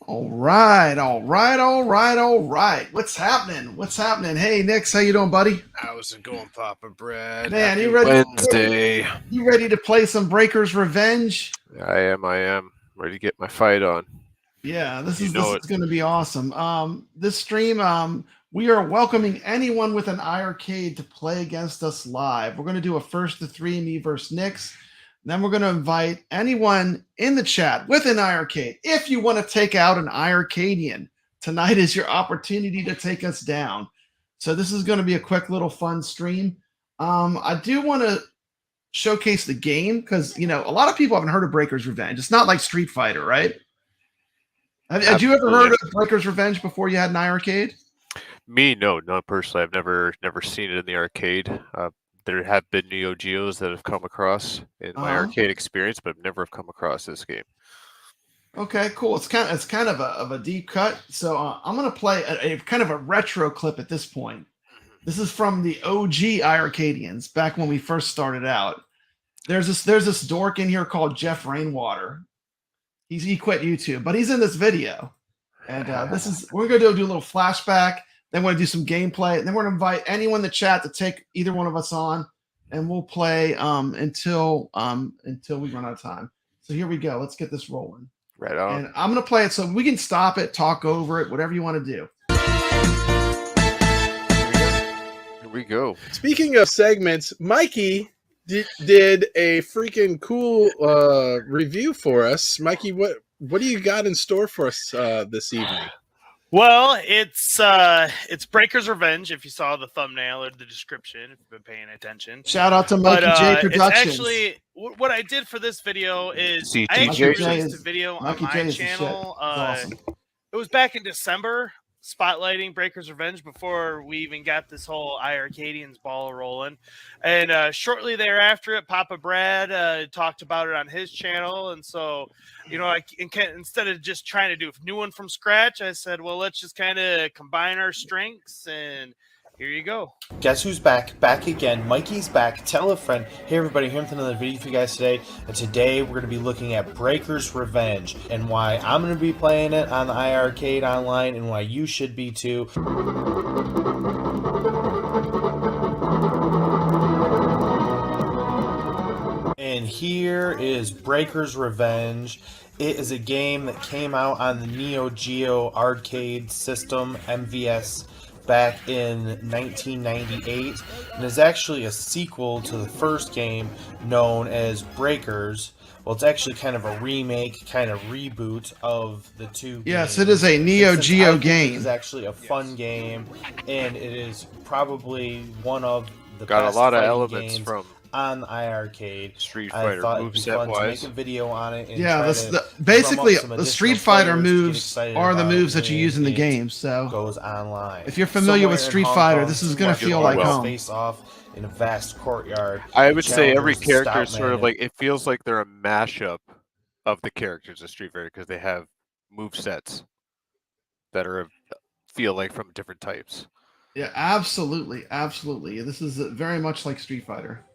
All right, all right, all right, all right. What's happening? What's happening? Hey, Nix, how you doing, buddy? How's it going, Papa Brad? Man, Happy you ready? Wednesday. You ready to play some Breakers Revenge? I am. Ready to get my fight on. Yeah, this You is know this is going to be awesome. This stream, we are welcoming anyone with an iiRcade to play against us live. We're going to do a first to three, me versus Nix. Then we're going to invite anyone in the chat with an iiRcade. If you want to take out an iiRcadian, tonight is your opportunity to take us down. So this is going to be a quick little fun stream. I do want to showcase the game because, a lot of people haven't heard of Breakers Revenge. It's not like Street Fighter, right? Had you ever heard of Breakers Revenge before you had an iiRcade? Me, no, not personally. I've never seen it in the arcade. There have been Neo Geos that have come across in my arcade experience, but never have come across this game. Okay, cool. It's kind of a deep cut. So I'm gonna play a kind of a retro clip at this point. This is from the OG iiRcadians back when we first started out. There's this dork in here called Jeff Rainwater. He quit YouTube, but he's in this video. And we're gonna do a little flashback. Then we're gonna do some gameplay, and then we're gonna invite anyone in the chat to take either one of us on, and we'll play until we run out of time. So here we go. Let's get this rolling. Right on. And I'm gonna play it so we can stop it, talk over it, whatever you want to do. Here we go. Speaking of segments, Mikey did a freaking cool review for us. Mikey, what do you got in store for us this evening? Well, it's Breakers Revenge. If you saw the thumbnail or the description, if you've been paying attention. Shout out to Mikey J Productions. It's actually what I did for this video is CTJ. I actually released a video on Mikey my J is channel. awesome. It was back in December, spotlighting Breakers Revenge before we even got this whole iiRcadians ball rolling. And shortly thereafter, Papa Brad talked about it on his channel. And so, instead of just trying to do a new one from scratch, I said, well, let's just kind of combine our strengths, and here you go. Guess who's back? Back again. Mikey's back. Tell a friend. Hey everybody, here with another video for you guys today. And today we're going to be looking at Breakers Revenge and why I'm going to be playing it on the iiRcade online and why you should be too. And here is Breakers Revenge. It is a game that came out on the Neo Geo arcade system, MVS, back in 1998, and is actually a sequel to the first game known as Breakers. Well, it's actually kind of a remake, kind of reboot of the two Yes, games. it is a Neo Geo game. It is actually a fun game, and it is probably one of the Got best a lot of fighting elements games from on the iiRcade. Street I Fighter thought it'd be fun to moveset make a wise. video on it. And Yeah, try to basically drum up some the Street additional Fighter players to get moves excited are the about moves that you when use in the it game. So goes online. if you're familiar with Somewhere in Street Hong Fighter, Kong, this is two going to martial feel like artists home. face off in a vast courtyard. I would say every Challengers character stop is sort of man like, it feels like they're a mashup of the characters of Street Fighter because they have move sets that feel like from different types. Yeah, absolutely, absolutely. This is very much like Street Fighter.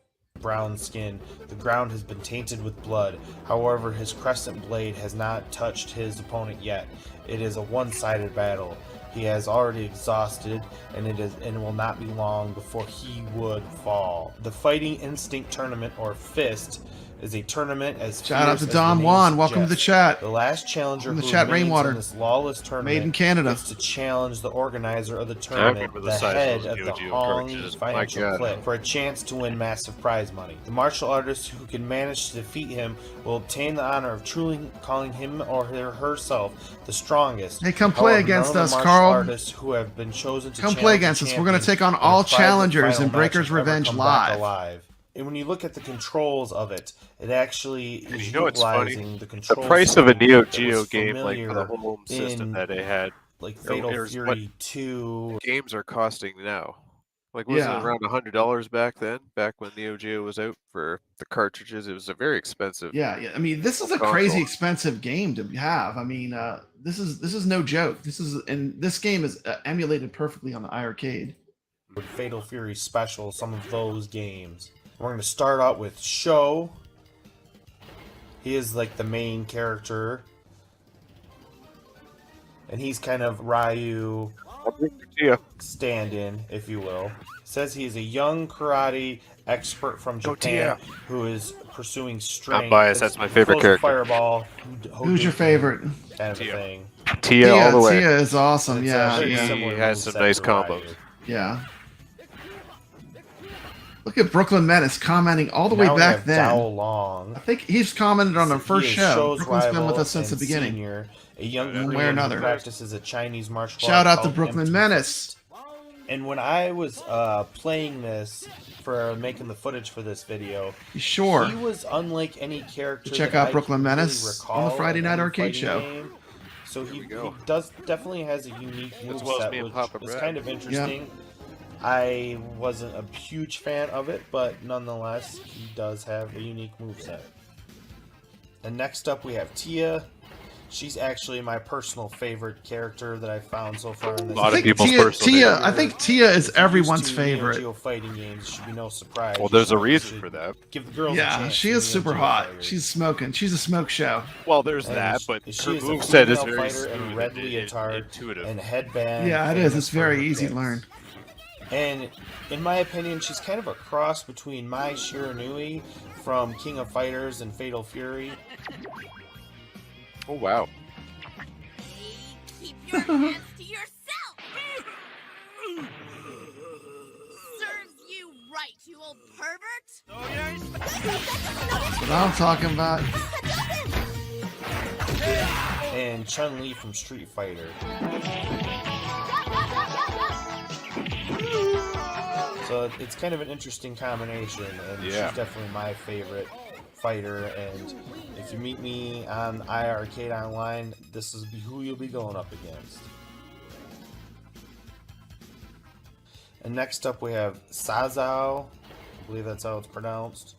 brown skin. The ground has been tainted with blood. However, his crescent blade has not touched his opponent yet. It is a one-sided battle. He has already exhausted, and it will not be long before he would fall. The Fighting Instinct Tournament, or FIST, is a tournament as shout out to fierce as Don the name Juan. Welcome to the suggests. chat. The last challenger Welcome to who the chat, remains Rainwater. in this lawless tournament Made in Canada. gets to challenge the organizer of the I tournament, remember the size head of of those the Neo Geo Hong cartridges. financial My God. clip, for a chance to win massive prize money. The martial artist who can manage to defeat him will obtain the honor of truly calling him or herself the strongest. Hey, come play However, against none of us, the martial Carl. artists who have been chosen to Come play challenge against the us. We're going to champion take on in a all private challengers final in Breakers match will ever Revenge come back Live. alive. And when you look at the controls of it, it actually is You know what's funny? utilizing the The control price of a scheme Neo that was Geo game, like for the familiar home system in, that they had, like Fatal here's Fury 2. games are costing now. Like, wasn't Yeah. it around $100 back then? Back when Neo Geo was out for the cartridges, it was a very expensive. Yeah. I mean, this is a console. crazy expensive game to have. I mean, this is no joke. This game is emulated perfectly on the iiRcade. Fatal Fury Special, some of those games. We're going to start out with Sho. He is like the main character. and he's kind of Ryu Yeah. stand-in, if you will. Says he is a young karate expert from Japan who is pursuing strength. I'm biased. That's my favorite Throws a character. Fireball. Who's your favorite? Kind of a Tia. thing. Tia all the way. Tia is awesome. It's Yeah, very yeah. similar He has moveset some nice to Ryu. combos. Yeah. Look at Brooklyn Menace commenting all the way Now we back have then. Dao Long. I think he's commented on our first He is show. Show's Brooklyn's been with rival us since the and beginning. Senior, a young One way or Korean another. who practices a Chinese martial Shout art out to called Brooklyn Empty Menace. Fist. And when I was playing this for making the footage for this video, Sure. he was unlike any character. Check that out I Brooklyn can really Menace on the recall Friday in Night any Arcade fighting Show. game. So he go. definitely has a unique As well as moveset, me and which Papa was Brad. kind of interesting. I wasn't a huge fan of it, but nonetheless, he does have a unique moveset. And next up, we have Tia. She's actually my personal favorite character that I've found so far in this. A lot of I think people's Tia, personal Tia, favorite. I think Tia is If you're everyone's used to Neo favorite. Geo fighting games, it should be no surprise. Well, You there's a should- reason should for that. Give the girls a Yeah, chance she in is Neo super Geo hot. fighters. She's smoking. She's a smoke show. Well, there's And that, but she her is a moveset is female very fighter in smooth red and leotard intuitive. and headband. Yeah, it is. famous It's for very her easy to kicks. learn. And in my opinion, she's kind of a cross between Mai Shiranui from King of Fighters and Fatal Fury. Oh, wow. Keep your hands to yourself! Serves you right, you old pervert! That's what I'm talking about. And Chun-Li from Street Fighter. So it's kind of an interesting combination, and Yeah. she's definitely my favorite fighter. And if you meet me on iiRcade Online, this is who you'll be going up against. And next up, we have Sazao. I believe that's how it's pronounced.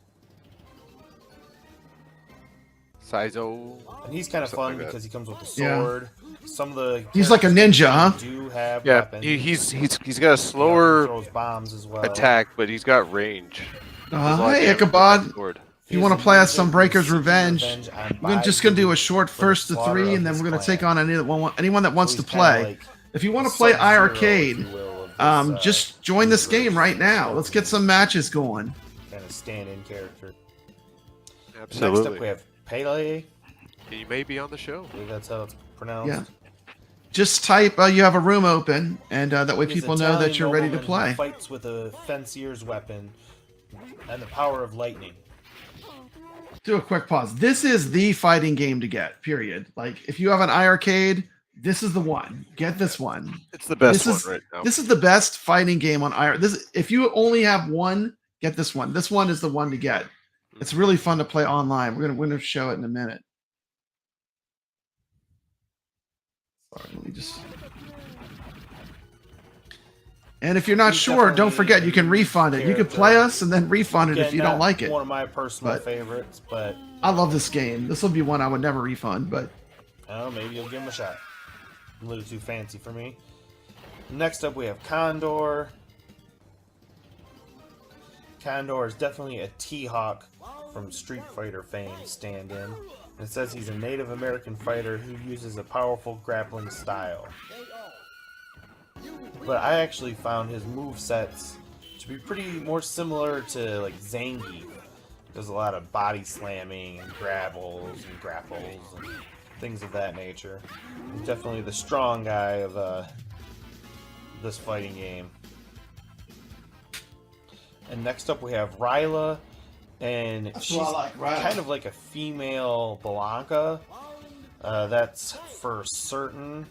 Saizo. And he's kind of Something fun like that. because he comes with a Yeah. sword. Some of the He's like a characters ninja, huh? do have Yeah, weapons. he's got a You know, he slower throws bombs as well. attack, but he's got range. Does a lot of Hey, damage with Ichabod. that sword. If you want to play us some Breaker's Revenge, on we're just going to do a short for the first to slaughter 3, of and then his we're going to clan. take on anyone that wants So to he's kinda play. like If you want the to play Sub-Zero, if iiRcade, you will, of this, just join this universe. game right now. Let's get some matches going. Kind of stand-in character. Next up, Absolutely. we have Pele. He may be on the show. I believe that's how it's pronounced. Yeah. Just type you have a room open, and that way He's people an know that Italian you're ready to nobleman who play. fights with a fencier's weapon and the power of lightning. Do a quick pause. This is the fighting game to get, period. Like, if you have an iiRcade, this is the one. Get this one. It's the best This one is- right now. This is the best fighting game on iiRcade. If you only have one, get this one. This one is the one to get. It's really fun to play online. We're gonna show it in a minute. Sorry, let me just. And if you're not He's sure, don't definitely forget you can a refund it. You can character. play us and then refund it if Again, you don't not like it. One of my personal But- favorites, but I love this game. This will be one I would never refund, but I don't know, maybe you'll give him a shot. A little too fancy for me. Next up, we have Condor. Condor is definitely a T-Hawk from Street Fighter fame stand-in. It says he's a Native American fighter who uses a powerful grappling style. But I actually found his movesets to be pretty more similar to like Zangief. There's a lot of body slamming and grapples and things of that nature. He's definitely the strong guy of this fighting game. And next up we have Ryla, and she's kind of like a female Blanca. That's for certain.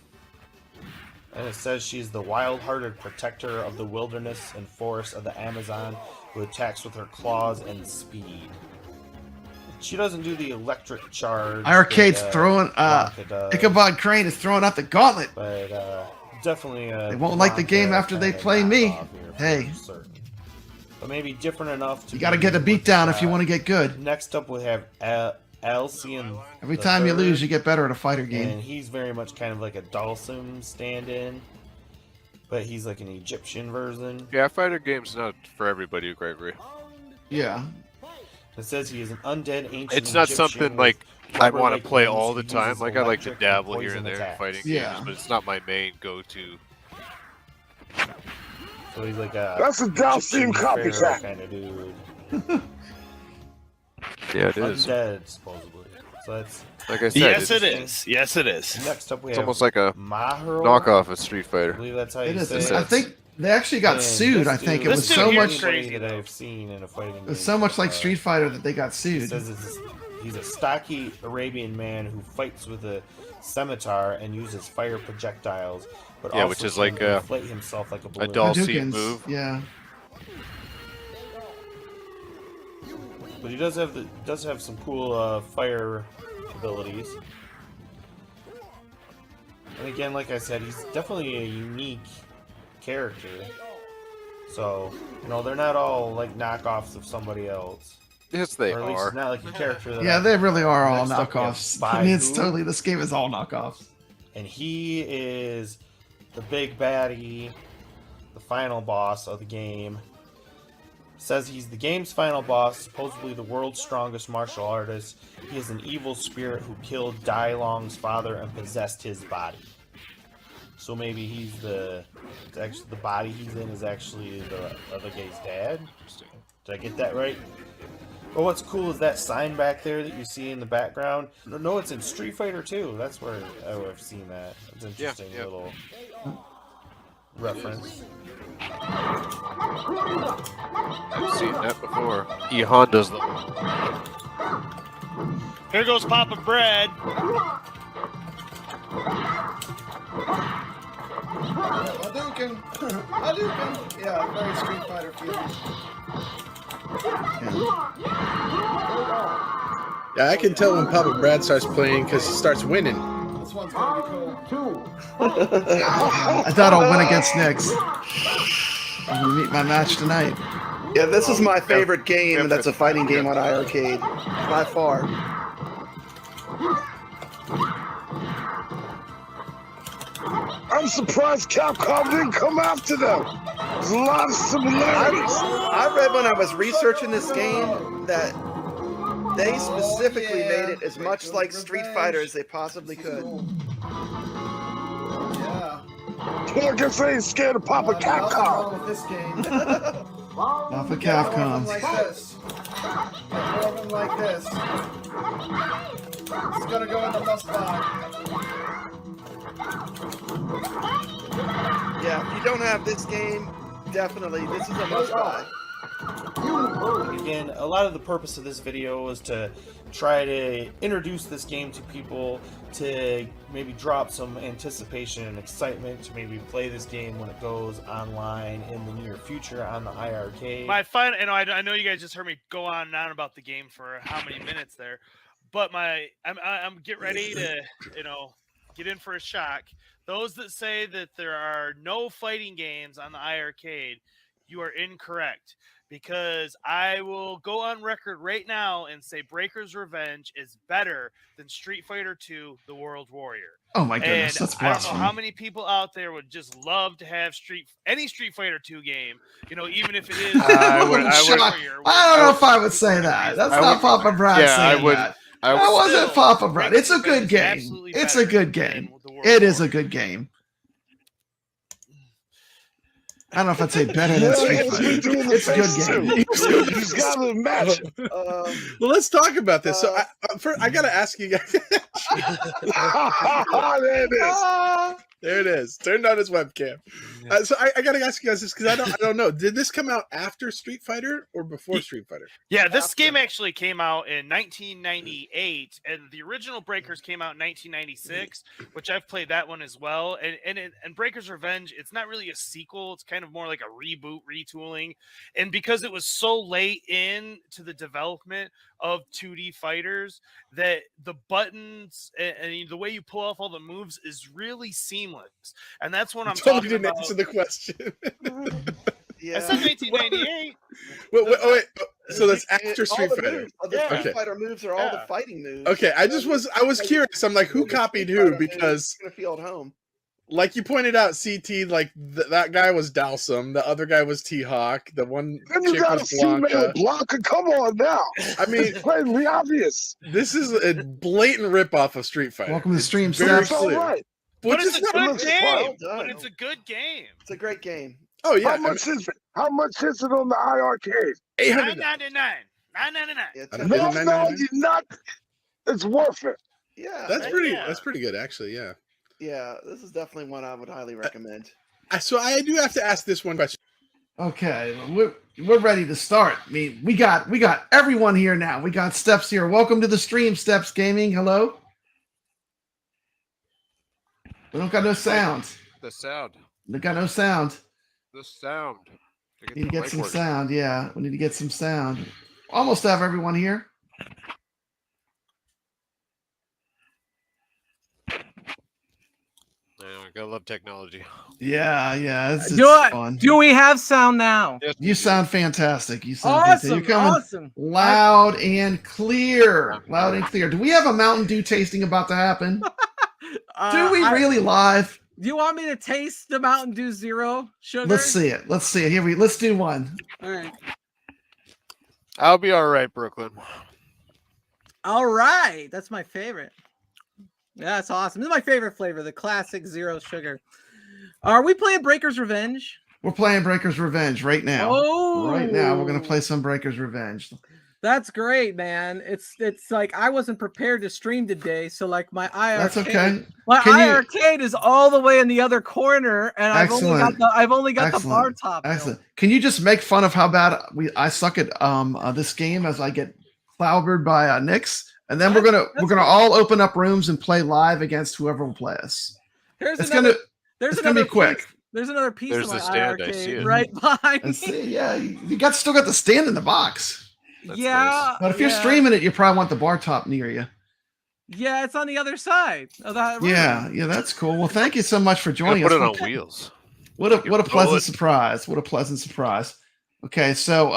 And it says she's the wild-hearted protector of the wilderness and forests of the Amazon who attacks with her claws and speed. She doesn't do the electric charge. iiRcade's that, throwing Blanca does, Ichabod Crane is throwing out the gauntlet. but definitely They won't like the game after they play me. Hey. But maybe different enough to You got to be get a worth beat down if you shot. want to get good. Next up we have Alcyon. Every the time you Third, lose, you get better at a fighter game. and he's very much kind of like a Dhalsim stand-in, but he's like an Egyptian version. Yeah, fighter game's not for everybody, Gregory. Yeah. It says he is an undead ancient. It's not Egyptian something with like I rubber want like to play wings. all He the time. uses Like I like to electric and dabble here and poison there in attacks. fighting Yeah. games, but it's not my main go-to. So he's like a That's a Dalsim Egyptian pharaoh copycat. kind of dude. Yeah, it is. Undead, supposedly. So that's Like I said, Yes, it's, it is. Yes, it is. next up. We it's have almost like a Maharo. knockoff of Street I Fighter. believe that's how It you is. say I it. think they actually got And sued. this I think dude- it was This so dude much, here's anybody crazy, that though. I've seen in a fighting game. it was so much like so far. Street Fighter that they got He sued. says he's a stocky Arabian man who fights with a scimitar and uses fire projectiles, but Yeah, also which is can like a- inflate himself like a balloon. doll seat Hadoukens, move. Yeah. But he does have some cool fire abilities. And again, like I said, he's definitely a unique character. So, they're not all like knockoffs of somebody else. Yes, they Or at least are. it's not like a character that Yeah, they really are all Next up, we have knockoffs. I mean, it's Baidu. totally, this game is all knockoffs. And he is the big baddie, the final boss of the game. Says he's the game's final boss, supposedly the world's strongest martial artist. He is an evil spirit who killed Dai Long's father and possessed his body. So maybe actually the body he's in is actually the other guy's dad. Did I get that right? But what's cool is that sign back there that you see in the background. No, it's in Street Fighter 2. That's where I've seen that. It's an interesting yeah. little reference. I've seen that before. E Honda's the Here goes Papa Bread. Hadouken! Hadouken! Yeah, very Street Fighter feeling. Yeah, I can tell when Papa Brad starts playing because he starts winning. This one's gonna be cool. I thought I'll win against Nyx. I'm gonna meet my match tonight. Yeah, this is my favorite game that's a fighting game on iiRcade. By far. I'm surprised Capcom didn't come after them. There's a lot of similarities. I read when I was researching this game that they specifically made it as much like Street Fighter as they possibly could. Yeah. I guess they ain't scared of Papa Capcom. With this game. Papa Capcom. Like this. More of them like this. It's gonna go in the must buy. Yeah, if you don't have this game, definitely, this is a must buy. Again, a lot of the purpose of this video is to try to introduce this game to people, to maybe drop some anticipation and excitement to maybe play this game when it goes online in the near future on the iiRcade. My final, and I know you guys just heard me go on and on about the game for how many minutes there, but I'm get ready to get in for a shock. Those that say that there are no fighting games on the iiRcade, you are incorrect. Because I will go on record right now and say Breaker's Revenge is better than Street Fighter 2: The World Warrior. Oh my goodness, And that's I don't know blasphemy. how many people out there would just love to have any Street Fighter 2 game, even if it is I would- Warrior, I don't know if I would say that. That's not Papa Brad yeah, I saying would- that. I That would- wasn't Still, Papa Brad. Breaker's It's a good Revenge is game. absolutely It's a better good than game. The World It is a Warrior. good game. I don't know if I'd say better than Street Fighter. It's a good game. He's got to match. Um, Well, let's talk about this. So I got to ask you guys. There it is. There it is. Turned on his webcam. So I got to ask you guys this because I don't know. Did this come out after Street Fighter or before Street Fighter? Yeah, this game actually came out in 1998, and the original Breakers came out in 1996, which I've played that one as well. And Breakers Revenge, it's not really a sequel; it's kind of more like a reboot, retooling. And because it was so late into the development of 2D fighters, that the buttons and the way you pull off all the moves is really seamless. And that's what I'm Totally talking didn't about. answer the question. yeah. I said 1998. Wait. So that's after All Street the Fighter. moves, the Yeah. Street Okay. Fighter moves are all the fighting moves. Okay, I was curious. I'm like, who copied who? Because you're gonna feel at home. like you pointed out, CT, like that guy was Dalsum, the other guy was T-Hawk, the one Then you chick got a was female Blanca. Blanca. Come on now. I mean, It's plainly obvious. this is a blatant ripoff of Street Fighter. Welcome to It's Stream very Steps. It's all clear. right. But Which it's is a good looks game. well done. But it's a good game. It's a great game. oh yeah, How much is it? How much is it on the iiRcade? $800. $9.99. $9.99. Yeah, I it's- don't No, Is it no, $9.99? you're not. It's worth it. yeah, That's Heck pretty. yeah. That's pretty good, actually. Yeah. yeah. This is definitely one I would highly recommend. So I do have to ask this one question. Okay, we're ready to start. I mean, we got everyone here now. We got Steps here. Welcome to the stream, Steps Gaming. Hello. We don't got no sound. The sound. We got no sound. The sound. Need to get some sound. Yeah, we need to get some sound. Almost have everyone here. Yeah, gotta love technology. Yeah, it's fun. Do we have sound now? Yes, You sound fantastic. You sound fantastic. Awesome, You're coming awesome. loud and clear. Loud and clear. Do we have a Mountain Dew tasting about to happen? Do we really live? Do you want me to taste the Mountain Dew Zero sugar? Let's see it. Let's see it. Here let's do one. All right. I'll be all right, Brooklyn. All right. That's my favorite. Yeah, that's awesome. This is my favorite flavor, the classic Zero sugar. Are we playing Breaker's Revenge? We're playing Breaker's Revenge right now. Oh, Right now, we're gonna play some Breaker's Revenge. That's great, man. It's like I wasn't prepared to stream today, so like my iiRcade, That's okay. my Can you- iiRcade is all the way in the other corner, and I've only got the bar top. Excellent. Can you just make fun of how bad I suck at this game as I get clobbered by Nyx? And then we're gonna all open up rooms and play live against whoever will play us. It's gonna be quick. There's another piece There's of my the stand, I see iiRcade it. right behind me. And see, yeah, you still got the stand in the box. That's Yeah, nice. But if you're yeah. streaming it, you probably want the bar top near you. Yeah, it's on the other side of that room. Yeah, that's cool. Well, thank you so much for Gotta joining put us. it on wheels. What a Pull pleasant it. surprise. What a pleasant surprise. Okay, so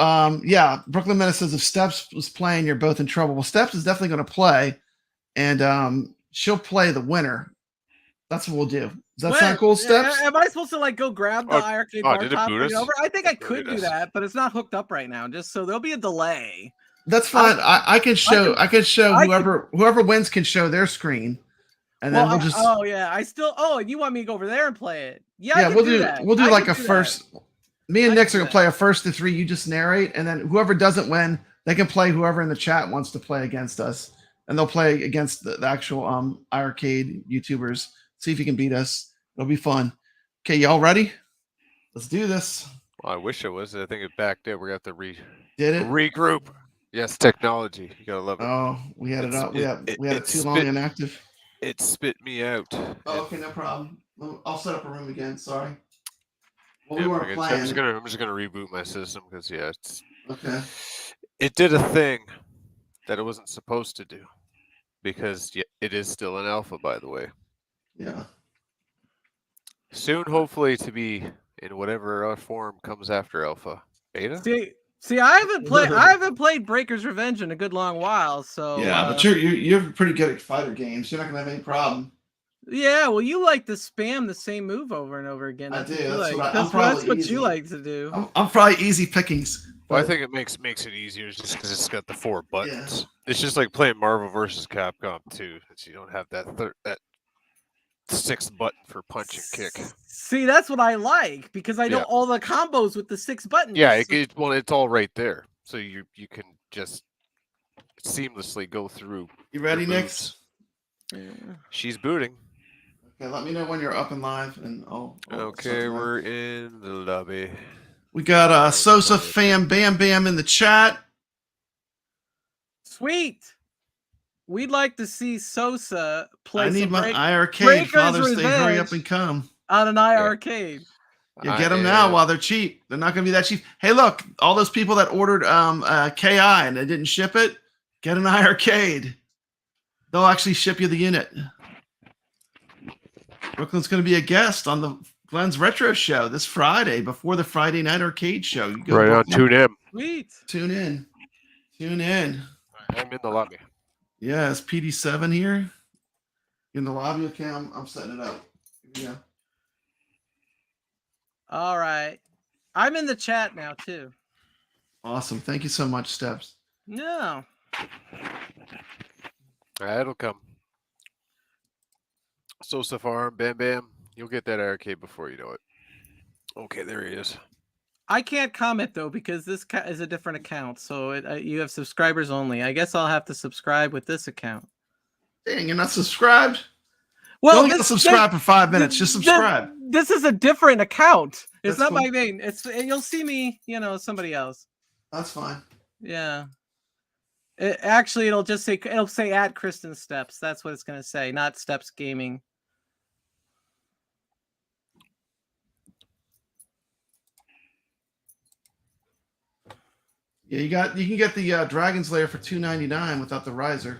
Brooklyn Menace says if Steps was playing, you're both in trouble. Well, Steps is definitely going to play, and she'll play the winner. That's what we'll do. Does that sound cool, Steps? Am I supposed to like go grab the iiRcade bar did it top boot and us? over? I think I It could booted do us. that, but it's not hooked up right now. Just so there'll be a delay. That's fine. I can show I whoever wins can show their screen, and then we'll just and you want me to go over there and play it? Yeah, I can we'll do do that. we'll do I like can a do that. first. Me and I Nick can are do gonna play a first to three. You just narrate, and then whoever doesn't win, they can play whoever in the chat wants to play against us, and they'll play against the actual iiRcade YouTubers. See if you can beat us. It'll be fun. Okay, y'all ready? Let's do this. Well, I wish it was. I think it backed it. We're gonna have to Did it? regroup. Yes, technology. You gotta love it. Oh, we had it It's- up. We had it it too long spit- inactive. It spit me out. Oh, okay, no problem. I'll set up a room again. Sorry. Well, we Yeah, weren't I'm playing. just gonna reboot my system because Okay. it did a thing that it wasn't supposed to do because it is still an alpha, by the way. Yeah. Soon, hopefully, to be in whatever form comes after alpha. Beta. See, I haven't played Breaker's Revenge in a good long while. So Yeah, but you're pretty good at fighter games. You're not gonna have any problem. yeah. Well, you like to spam the same move over and over again. I That's do, what you that's like. what I'm That's probably what easy. you like to do. I'm probably easy pickings. Well, I but- think it makes it easier just because it's got the 4 buttons. It's just like playing Marvel vs. Capcom 2. So you don't have that 6th button for punch and kick. See, that's what I like because I know Yeah. all the combos with the 6 buttons. Yeah, it's all right there, so you can just seamlessly go through. You ready, your Nyx? moves. She's booting. Okay, let me know when you're up and live, and I'll Okay, start the live. we're in the lobby. We got Sosa Fam Bam Bam in the chat. Sweet. We'd like to see Sosa play. I need some my iiRcade. Breaker's Father's Day, hurry up Revenge and come. on an iiRcade. You get them now while they're cheap. They're not going to be that cheap. Hey, look, all those people that ordered KI and they didn't ship it, get an iiRcade. They'll actually ship you the unit. Brooklyn's going to be a guest on the Glenn's Retro Show this Friday before the Friday Night Arcade Show. You go, Right on, Brooklyn. tune in. Sweet. Tune in. Tune in. I'm in the lobby. Yeah, it's PD7 here in the lobby. Okay, I'm setting it up. Here we go. All right. I'm in the chat now too. Awesome. Thank you so much, Steps. No. It'll come. Sosa Farm, Bam Bam. You'll get that iiRcade before you know it. Okay, there he is. I can't comment though because this is a different account, so you have subscribers only. I guess I'll have to subscribe with this account. Dang, you're not subscribed? Well, don't subscribe for 5 minutes. Just subscribe. This is a different account. It's That's not cool. my main. You'll see me, somebody else. That's fine. Yeah. Actually, it'll say at Kristen Steps. That's what it's gonna say, not Steps Gaming. Yeah, you can get the Dragon's Lair for $2.99 without the riser.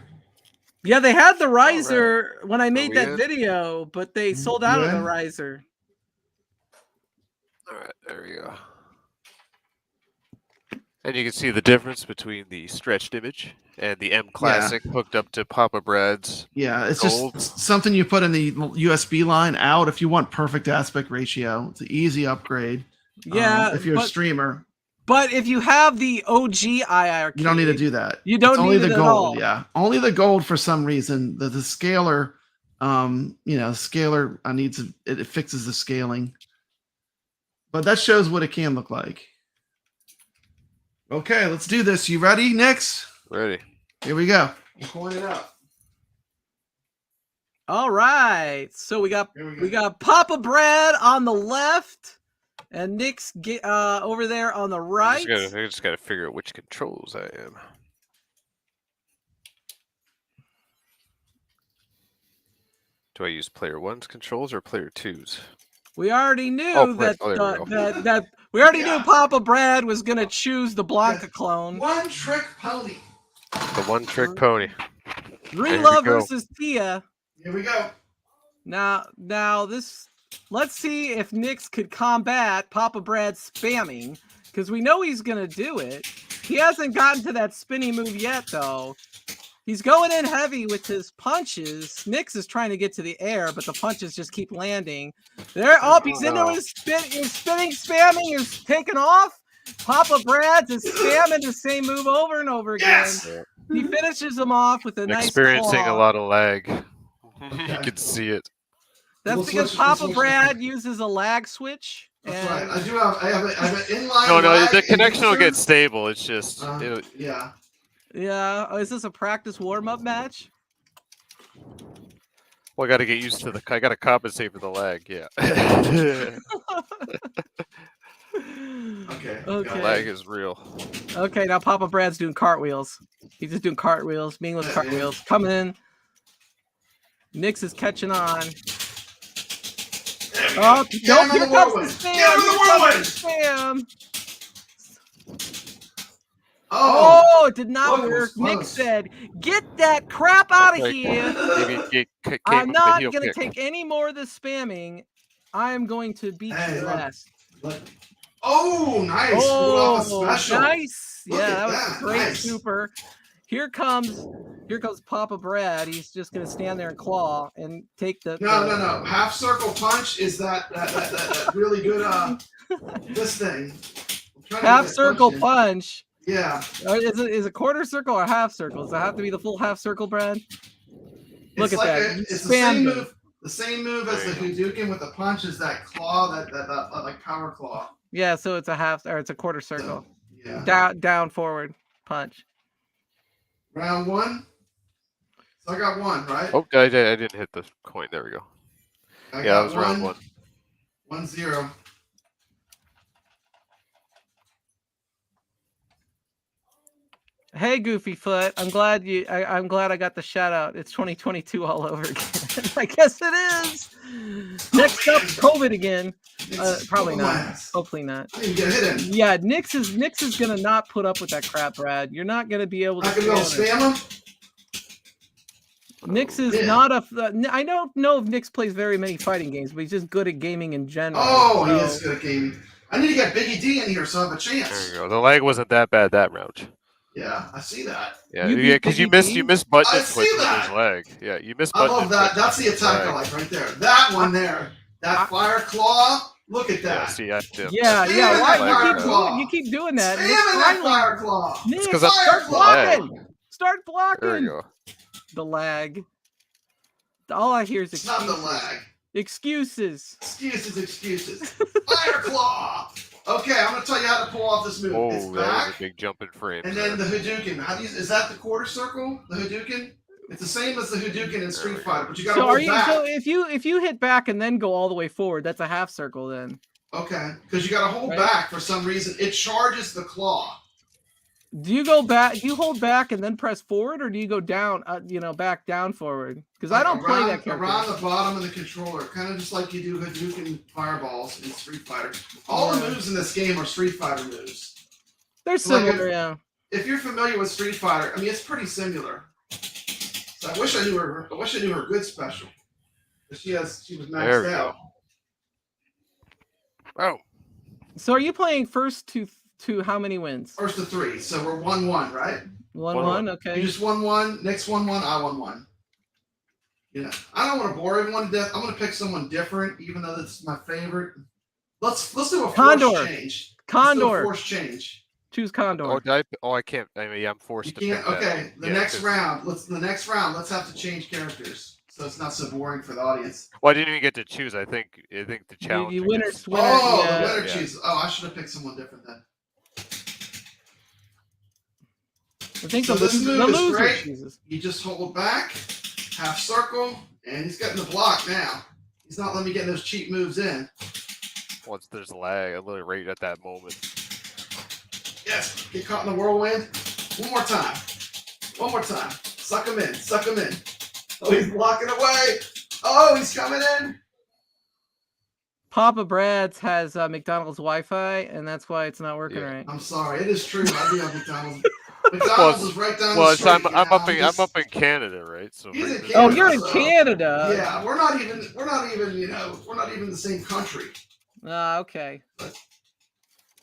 Yeah, they had the riser when I made that in? video, but they sold out of the in? riser. All right, there we go. And you can see the difference between the stretched image and the M Classic hooked up to Papa Brad's. Yeah, it's gold. just something you put in the USB line out if you want perfect aspect ratio. It's an easy upgrade. Yeah, if you're a streamer. But if you have the OG iiRcade, You don't need to do that. You don't it's only need the it gold. at all. Yeah, only the gold for some reason. The scaler, scaler needs it fixes the scaling. But that shows what it can look like. Okay, let's do this. You ready, Nix? Ready. Here we go. I'm pulling it up. All right. So we got Here we go. we got Papa Brad on the left, and Nick's over there on the right. I just gotta figure out which controls I am. Do I use player 1's controls or player 2's? We already knew Oh, that there we go. that we already knew Papa Brad was gonna choose the Blanca clone. One trick pony. The one trick pony. Relove go. versus Tia. Here we go. Now this. Let's see if Nix could combat Papa Brad's spamming, because we know he's gonna do it. He hasn't gotten to that spinny move yet, though. He's going in heavy with his punches. Nix is trying to get to the air, but the punches just keep landing. There, he's into his spinning, spamming is taking off. Papa Brad's is spamming the same move over and over again. Yes! He finishes him off with a nice Experiencing claw. a lot of lag. You can see it. That's We'll because switch- Papa we'll switch. Brad uses a lag switch. That's and- right. I have an inline. No, lag the connection will inducer. get stable. It's just Yeah. Yeah. Oh, is this a practice warm-up match? well, I got to get used to I got to compensate for the lag. Yeah. Okay. Okay. Lag is real. Okay, now Papa Brad's doing cartwheels. He's just doing cartwheels, meaningless cartwheels. Coming in. Nix is catching on. Oh, nope, here comes the spam. Get him in the Here whirlwind. comes the spam. Oh, Oh, it did not Close, work. Nick close. said, "Get that crap out of Like, here. Maybe came I'm with the not heel going to kick. take any more of this spamming. I am going to beat Hey, your look. ass." oh, nice. Pulled off a Oh, special. nice. Look Yeah, at that was that. a great Nice. super. Here comes Papa Brad. He's just going to stand there and claw and take the... No. Half circle punch is that really good. This thing. I'm trying to Half get that circle in. punch. Yeah. Is it quarter circle or half circle? Does it have to be the full half circle, Brad? Look It's at like that. You it's the same spammed him. move. The same move as the Hadouken with the punch is that claw, that like power claw. Yeah, so it's a half or it's a quarter circle. Yeah. Down, forward, punch. Round one. So I got one, right? Oh, I didn't hit the coin. There we go. I Yeah, got that was round one. 1-0. Hey, Goofy Foot. I'm glad I got the shout out. It's 2022 all over again. I guess it is. Next up, COVID again. Probably not. Hopefully not. I didn't get hit in. Yeah, Nix is gonna not put up with that crap, Brad. You're not gonna be able to. Not gonna go spam him. Nix is not a. I don't know if Nix plays very many fighting games, but he's just good at gaming in general. Oh, he so- is good at gaming. I need to get Biggie D in here so I have a There chance. you go. The lag wasn't that bad that round. Yeah, I see that. Yeah, You beat because you Biggie D? missed button I push see with that. his lag. Yeah, you missed I button love that. push That's the with his attack I lag. like right there. That one there. That fire claw Look at Yeah, that. see, I did. Yeah, Spam yeah. Why that you keep doing that? Spam Nick, in that finally, fire claw. Nick, It's 'cause I'm start Fire blocking. claw. Start There blocking. we go. The lag. All I hear is It's not excuses. the lag. Excuses. Excuses. Fire claw. Okay, I'm gonna tell you how to pull off this move. Oh, It's that back, was a big jump in frame. and then the Hadouken. How do you? Is that the quarter circle? The Hadouken? It's the same as the Hadouken in Street Fighter, but you gotta So hold are you? back. So if you hit back and then go all the way forward, that's a half circle then. Okay, because you gotta hold Right. back for some reason. It charges the claw. Do you go back? Do you hold back and then press forward, or do you go down? Back down forward? Because I don't play that character. Around the bottom of the controller, kind of just like you do Hadouken fireballs in Street Fighter. All the moves in this game are Street Fighter moves. They're similar, yeah. If you're familiar with Street Fighter, I mean it's pretty similar. So I wish I knew her. I wish I knew her good special. But she was There we maxed out. Oh, So are you playing first to how many wins? First to 3, so we're 1-1, right? 1-1. You Okay. just 1-1. Nick's 1-1. I 1-1. Yeah, I don't want to bore everyone to death. I'm going to pick someone different, even though that's my favorite. Let's do a Condor. force change. Let's do a Condor. force change. Choose Condor. I can't. I mean, I'm forced You to can't. pick that. Okay, the Yeah, next 'cause- round. Let's have to change characters, so it's not so boring for the audience. Well, I didn't even get to choose. I think the challenge. you winner against- swing. Oh, yeah. the winner Yeah. chooses. Oh, I should have picked someone different then. I think So the, this loser, move the is loser great. chooses. You just hold back, half circle, and he's getting the block now. He's not letting me get those cheap moves in. Once there's lag, I literally right at that moment. Yes, get caught in the whirlwind. One more time. One more time. Suck him in. Suck him in. Oh, he's blocking away. Oh, he's coming in. Papa Brad's has McDonald's Wi-Fi, and that's why it's not working right. I'm sorry. It is true. I do have McDonald's. McDonald's is right down Well, the it's, street. I'm up in Canada, right? So He's in right- Canada. Oh, you're in so- Canada. Yeah, we're not even the same country. Okay.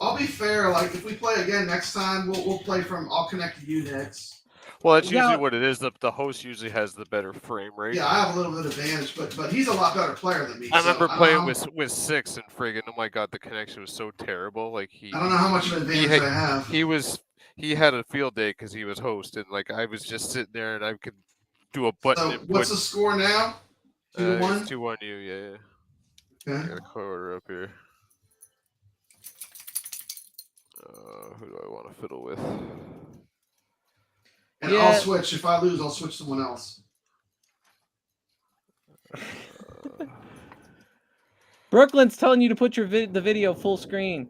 I'll be fair. Like if we play again next time, we'll play from. I'll connect to you next. Well, that's Now- usually what it is. The host usually has the better frame rate. Yeah, I have a little bit of advantage, but he's a lot better player than me. I so remember don't playing know- with 6 and friggin', oh my god, the connection was so terrible. Like I don't know how much of an advantage I have. he had a field day because he was host, and like I was just sitting there and I could do a button. So input. what's the score now? 2-1. It's 2-1 you, yeah. I Okay. got a quarter up here. Who do I want to fiddle with? And Yeah. I'll switch. If I lose, I'll switch someone else. Brooklyn's telling you to put your the video full screen.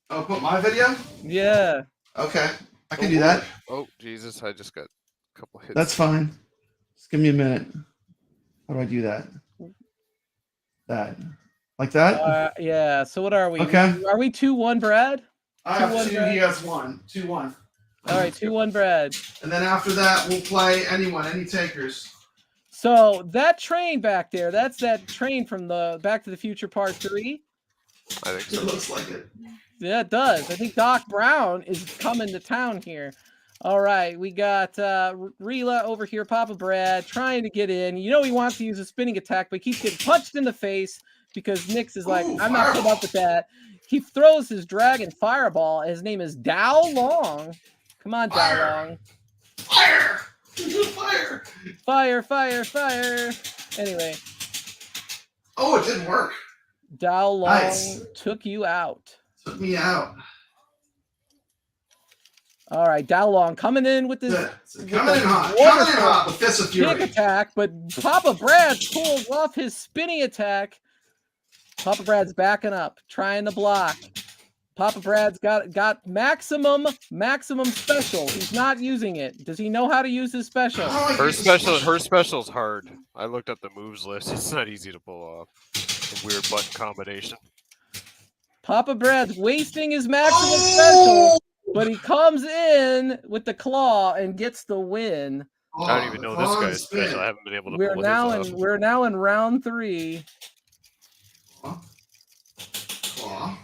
Oh, put my video? Yeah. Okay. I can do that. Oh, Jesus, I just got a couple hits. That's fine. Just give me a minute. How do I do that? That. Like that? Yeah. So what are we? Okay. Are we 2-1, Brad? I have 2-1, 2, Brad? he has 1. 2-1. All right, 2-1, Brad. And then after that, we'll play anyone, any takers. So that train back there, that's that train from the Back to the Future Part 3. I think It so. looks like it. Yeah, it does. I think Doc Brown is coming to town here. All right, we got Rila over here, Papa Brad, trying to get in. You know he wants to use a spinning attack, but he keeps getting punched in the face because Nyx is like, Ooh, I'm not putting up with that. He throws his dragon fireball. His name is Dao Long. Come on, Fire. Dao Long. Fire! Fire! Fire, fire, fire. Anyway, Oh, it didn't work. Dao Long Nice. took you out. Took me out. All right, Dao Long coming in with this Good. So coming in hot. Coming in wonderful hot with Fist of kick Fury. attack, but Papa Brad pulls off his spinning attack. Papa Brad's backing up, trying to block. Papa Brad's got maximum special. He's not using it. Does he know how to use his special? How do I Her use this special's hard. I looked up the moves list. It's not easy to pull off. A weird button combination. Papa Brad's wasting his maximum Oh! special, but he comes in with the claw and gets the win. I don't even know this guy's special. I haven't been able to We're pull his off. we're now in round 3. Claw.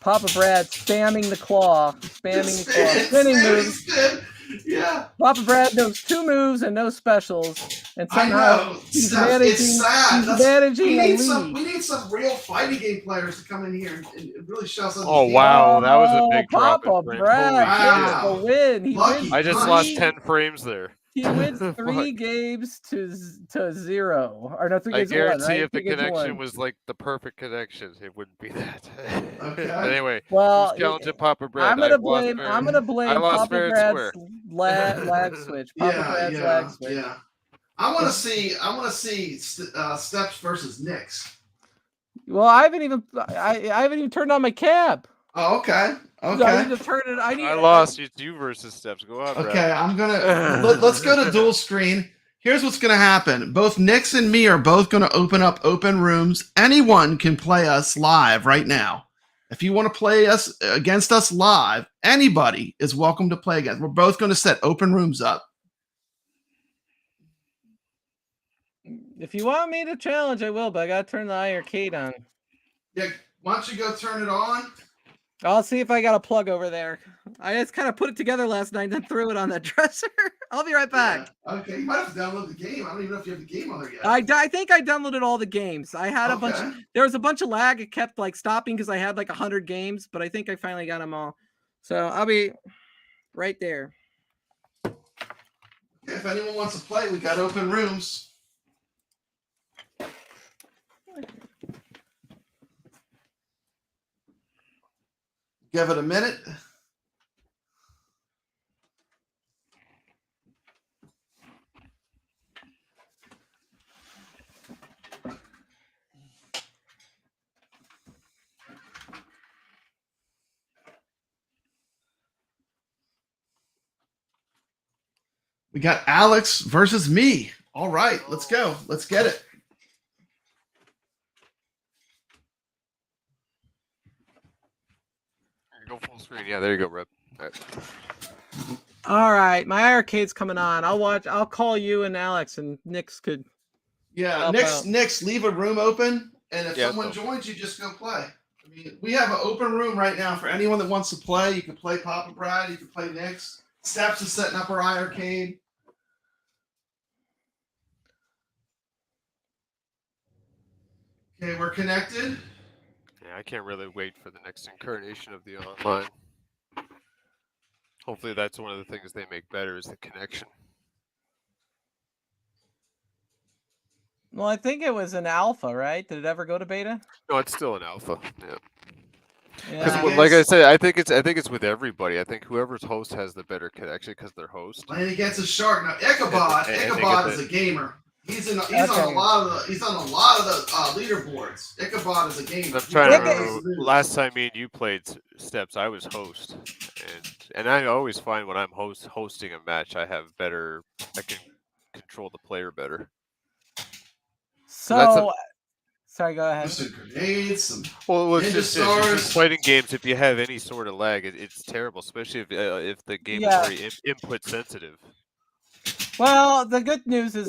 Papa Brad spamming the claw, spamming the claw, spinning moves. Yeah. Papa Brad knows 2 moves and no specials, And I somehow know. he's Steph, managing, it's sad. he's managing we a need lead. we need some real fighting game players to come in here and really show us. Oh wow, that was a big drop in Papa frames. Brad Holy gets shit! the win. He Lucky wins I just punch. lost 10 frames there. He wins Fuck. 3 games to 0. Or no, 3 I games to 1, guarantee right? if the 3 games to connection 1. was like the perfect connection, it wouldn't be that. Okay. But anyway, Well, who's challenging Papa Brad? I'm gonna blame lost Papa fair and Brad's square. lag switch. Papa Brad's lag switch. Yeah. I want to see Steps versus Knicks. Well, I haven't even turned on my cab. Oh, okay. So I need to turn it. I lost. It's you versus Steps. Go on, Brad. Okay, I'm gonna let's go to dual screen. Here's what's gonna happen. Both Nix and me are both gonna open up open rooms. Anyone can play us live right now. If you want to play us against us live, anybody is welcome to play against. We're both gonna set open rooms up. If you want me to challenge, I will, but I gotta turn the iiRcade on. Yeah, why don't you go turn it on? I'll see if I got a plug over there. I just kind of put it together last night and then threw it on the dresser. I'll be right back. Yeah. Okay, you might have to download the game. I don't even know if you have the game on there yet. I think I downloaded all the games. I had a bunch. There was a bunch of lag. It kept like stopping because I had like 100 games, but I think I finally got them all. So I'll be right there. Okay, if anyone wants to play, we got open rooms. Give it a minute. We got Alex versus me. All right, let's go. Let's get it. Go full screen. Yeah, there you go, Rip. All right, my iiRcade's coming on. I'll call you and Alex, and Nix could. Yeah, Nix, leave a room open, and if someone joins you, just go play. I mean, we have an open room right now for anyone that wants to play. You can play Papa Brad. You can play Nix. Steps is setting up our iiRcade. Okay, we're connected. Yeah, I can't really wait for the next incarnation of the online. Hopefully that's one of the things they make better is the connection. Well, I think it was an alpha, right? Did it ever go to beta? No, it's still an alpha. Yeah. Yeah. Like I said, I think it's with everybody. I think whoever's host has the better connection because they're host. Playing against a shark now. Ichabod is a gamer. He's on a lot of the leaderboards. Ichabod is a gamer. I'm trying to remember last time me and you played Steps. I was host, and I always find when I'm hosting a match, I can control the player better. So, sorry, go ahead. Some grenades, some it's just fighting games. If you have any sort of lag, it's terrible, especially if the game is very input sensitive. Well, the good news is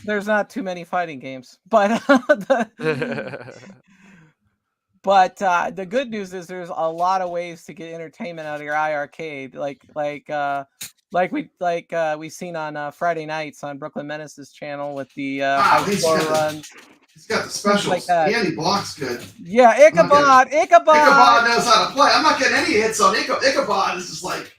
there's not too many fighting games, but the good news is there's a lot of ways to get entertainment out of your iiRcade, like we've seen on Friday nights on Brooklyn Menace's channel with the high score runs. He's got the specials. Like that. And he blocks good. Yeah, Ichabod knows how to play. I'm not getting any hits on Ichabod. Ichabod is just like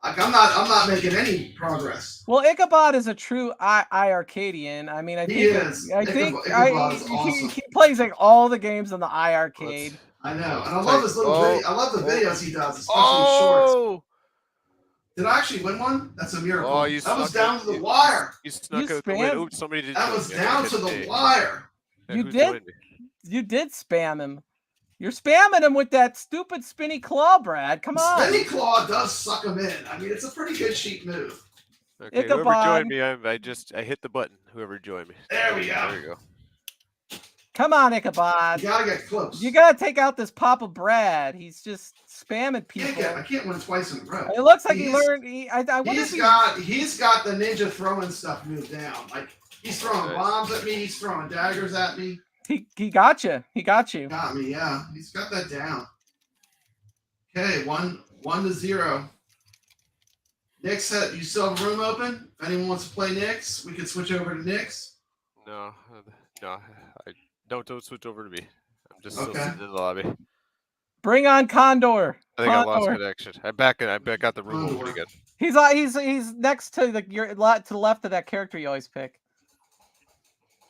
I'm not making any progress. Well, Ichabod is a true iiRcadian. I mean, I think Ichabod is awesome. he plays like all the games on the iiRcade. I know, and I love his little video. I love the videos he does, especially shorts. Did I actually win one? That's a miracle. Oh, that was down to the wire. You snuck out the win. Oops, somebody did. That was down to the wire. You did spam him. You're spamming him with that stupid spinny claw, Brad. Come on. Spinny claw does suck him in. I mean, it's a pretty good cheap move. Okay, Ichabod. whoever joined me, I hit the button. Whoever joined me. There we go. There you go. Come on, Ichabod. You gotta get close. You gotta take out this Papa Brad. He's just spamming people. I can't win twice in a row. It looks like he learned. He's got the ninja throwing stuff moved down. Like he's throwing bombs at me. He's throwing daggers at me. He got you. He got you. Got me. Yeah, he's got that down. Okay, 1-0. Nick's, you still have a room open? If anyone wants to play Nick's, we could switch over to Nick's. No, no, don't switch over to me. I'm just still Okay. sitting in the lobby. Bring on Condor. I think I lost Condor. connection. I got the room open again. He's next to to the left of that character you always pick.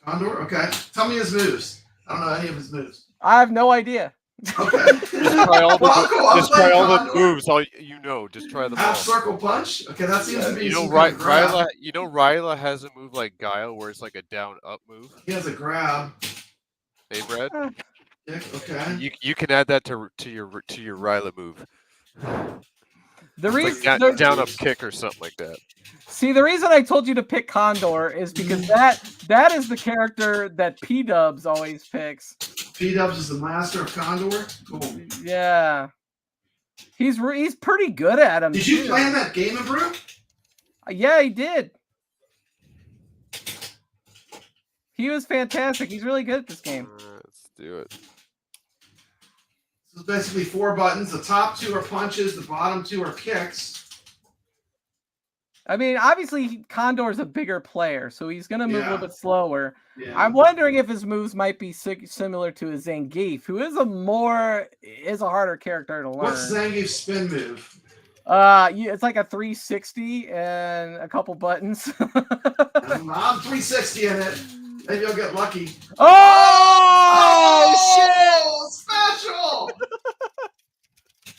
Condor? Okay. Tell me his moves. I don't know any of his moves. I have no idea. Okay. Just try all the, I'll just play try all the Condor. moves. All you know. Just try them all. Half circle punch? Okay, that seems to be some kind of grab. Ryla has a move like Guile where it's like a down up move. He has a grab. Hey, Brad. Okay. You can add that to your Ryla move. The It's reason like down up kick or something like that. See, the reason I told you to pick Condor is because that is the character that P-Dubs always picks. P-Dubs is the master of Condor? Cool. Yeah. He's pretty good at him. Did you play in that game of Brew? Yeah, he did. He was fantastic. He's really good at this game. Let's do it. So it's basically 4 buttons. The top 2 are punches. The bottom 2 are kicks. I mean, obviously, Condor's a bigger player, so he's going to move a little bit slower. Yeah. I'm wondering if his moves might be similar to a Zangief, who is a harder character to learn. What's Zangief's spin move? It's like a 360 and a couple buttons. I'm 360 in it. Maybe you'll get lucky. Oh shit! Special!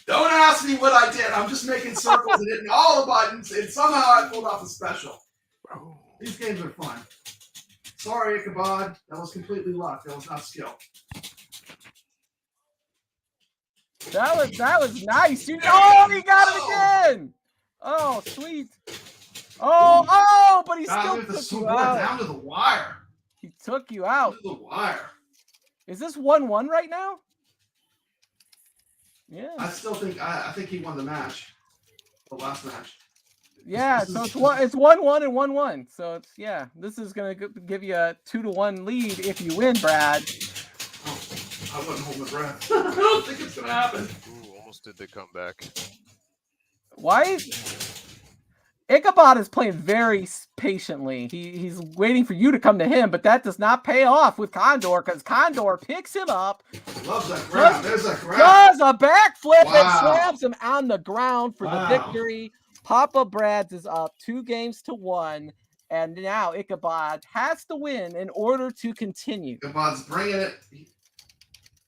Don't ask me what I did. I'm just making circles and hitting all the buttons, and somehow I pulled off a special. These games are fun. Sorry, Ichabod. That was completely luck. That was not skill. That was nice. Oh, he got it again! Oh, sweet. Oh, but he still took you out. Down to the wire. He took you out. To the wire. Is this 1-1 right now? Yeah. I still think I think he won the match. The last match. Yeah, so it's 1-1 and 1-1. So it's this is gonna give you a 2-1 lead if you win, Brad. Oh, I wouldn't hold my breath. I don't think it's gonna happen. Ooh, almost did the comeback. Why is Ichabod is playing very patiently. He's waiting for you to come to him, but that does not pay off with Condor because Condor picks him up. Loves that grab. There's that grab. Does a backflip and slams him on the ground for the victory. Papa Brad's is up 2-1, and now Ichabod has to win in order to continue. Ichabod's bringing it.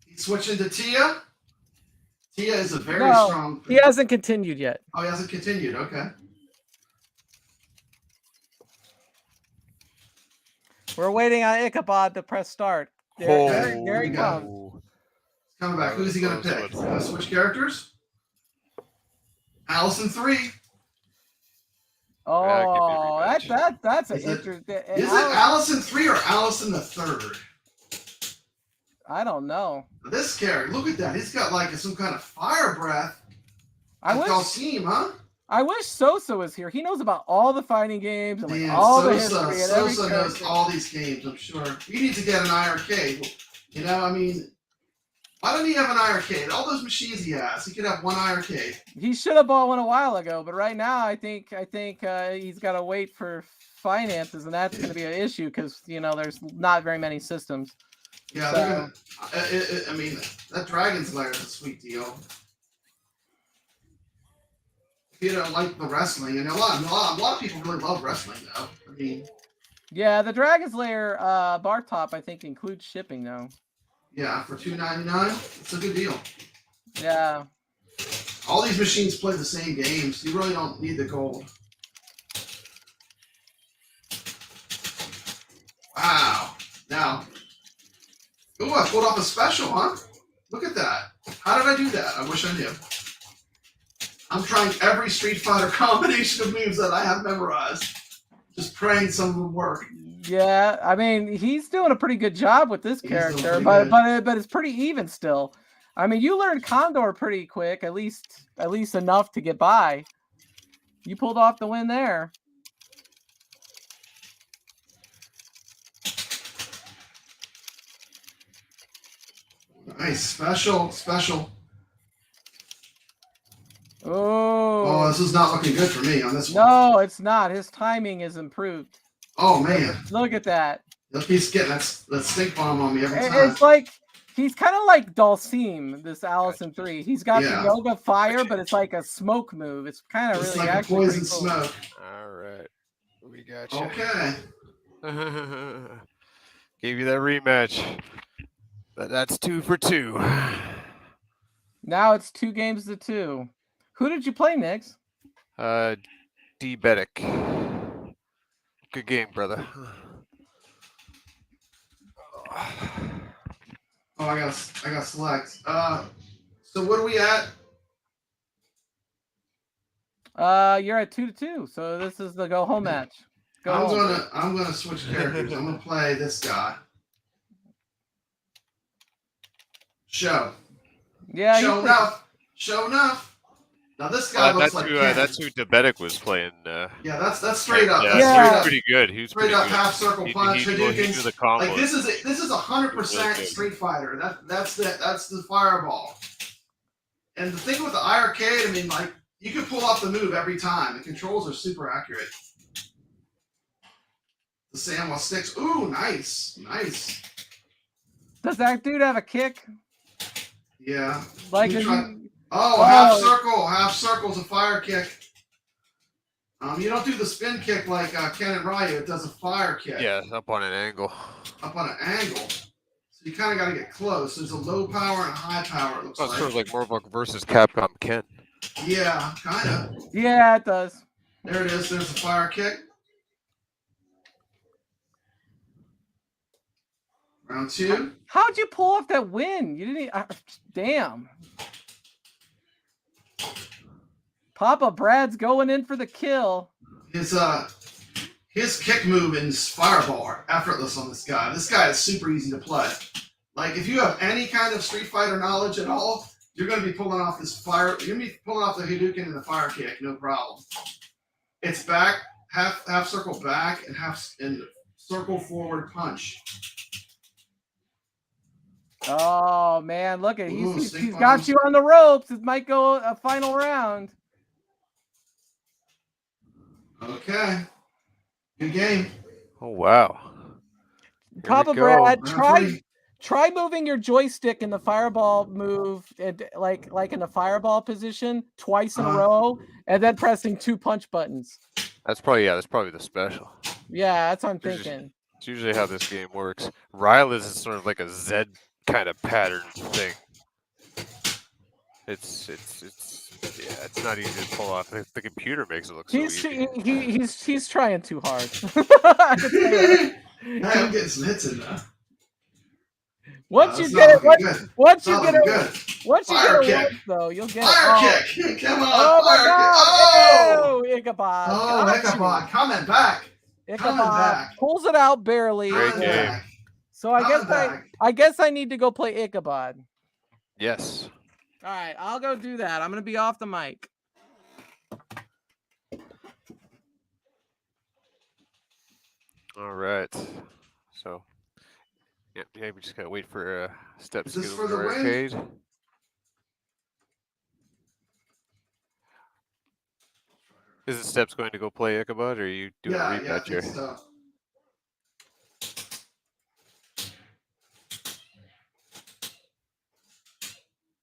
He's switching to Tia. Tia is a very strong. He hasn't continued yet. Oh, he hasn't continued. Okay. We're waiting on Ichabod to press start. There he comes. Coming back. Who's he going to pick? Switch characters? Allison 3. Oh, that's an interesting. Is it Allison 3 or Allison the 3rd? I don't know. This character, look at that. He's got like some kind of fire breath. I wish y'all see him, huh? I wish Sosa was here. He knows about all the fighting games and like all the history and everything. Sosa knows all these games, I'm sure. We need to get an iiRcade. You know, I mean, why don't he have an iiRcade? All those machines he has, he could have one iiRcade. He should have bought one a while ago, but right now I think he's got to wait for finances, and that's going to be an issue because there's not very many systems. Yeah, they're gonna. I mean, that Dragon's Lair is a sweet deal. If you don't like the wrestling, and a lot of people really love wrestling, though. I mean, yeah, the Dragon's Lair bar top I think includes shipping though. Yeah, for $2.99, it's a good deal. Yeah. All these machines play the same games. You really don't need the gold. Wow. Now, ooh, I pulled off a special, huh? Look at that. How did I do that? I wish I knew. I'm trying every Street Fighter combination of moves that I have memorized. Just praying some of them work. Yeah, I mean, he's doing a pretty good job with this character, but it's pretty even still. I mean, you learned Condor pretty quick, at least enough to get by. You pulled off the win there. Nice, special. Oh, Oh, this is not looking good for me on this one. no, it's not. His timing is improved. Oh man, Look at that. he's getting that stink bomb on me every time. It's like he's kind of like Dulcime, this Allison 3. He's got Yeah. the yoga fire, but it's like a smoke move. It's kind of It's really like a actually poison pretty cool. smoke. All right. We got you. Okay. Gave you that rematch. But that's 2 for 2. Now it's 2-2. Who did you play, Nix? D-Betic. Good game, brother. Oh, I got select. So what are we at? You're at 2-2. So this is the go home match. Go home. I'm gonna switch characters. I'm gonna play this guy. Show. Yeah. Show enough. Show enough. Now this guy looks like Ken. That's who D-Betic was playing. Yeah, that's straight up. Yeah, That's he straight was up. pretty good. He was Straight pretty up good. half circle punch. He knew the combos. Like this is 100% Street Fighter. That's the fireball. And the thing with the iiRcade, I mean, like you can pull off the move every time. The controls are super accurate. The Samwa sticks. Ooh, nice. Does that dude have a kick? Yeah. Like half circle's a fire kick. You don't do the spin kick like Ken and Ryu. It does a fire kick. Yeah, up on an angle. Up on an angle. So you kind of got to get close. There's a low power and a high power. It looks It's like. sort of like Morbuck versus Capcom Ken. Yeah, kind of. Yeah, it does. There it is. There's a fire kick. Round 2. How'd you pull off that win? You didn't. Damn. Papa Brad's going in for the kill. His kick move and his fireball are effortless on this guy. This guy is super easy to play. Like if you have any kind of Street Fighter knowledge at all, you're going to be pulling off this fire. You're going to be pulling off the Hadouken and the fire kick, no problem. It's back, half circle back, and circle forward punch. Oh man, look at he's stink got bombs. you on the ropes. It might go a final round. Okay. Good game. Oh wow. Here Papa we go. Brad, Round 3. try moving your joystick in the fireball move, and like in the fireball position twice in a row, and then pressing 2 punch buttons. That's probably the special. Yeah, that's what I'm It's thinking. It's usually how this game works. Ryla's is sort of like a Z kind of pattern thing. It's not easy to pull off. The computer makes it look so easy. He's trying too hard. I can tell you. I'm getting some hits in there. Once That's you not get it, looking good. once Not you get looking it, good. once you Fire get it kick. once, though, you'll get Fire it. kick. Come on. Oh my fire God! kick. Oh, Ichabod! Oh, Got you. Ichabod coming back. Coming Ichabod back. pulls it out barely. Great Coming game. back. So I Coming guess back. I guess I need to go play Ichabod. Yes. All right, I'll go do that. I'm gonna be off the mic. All right. So, yeah, we just gotta wait for steps Is to this go for to the win? arcade. Is the steps going to go play Ichabod, or are you doing a Yeah, I rematch here? think so.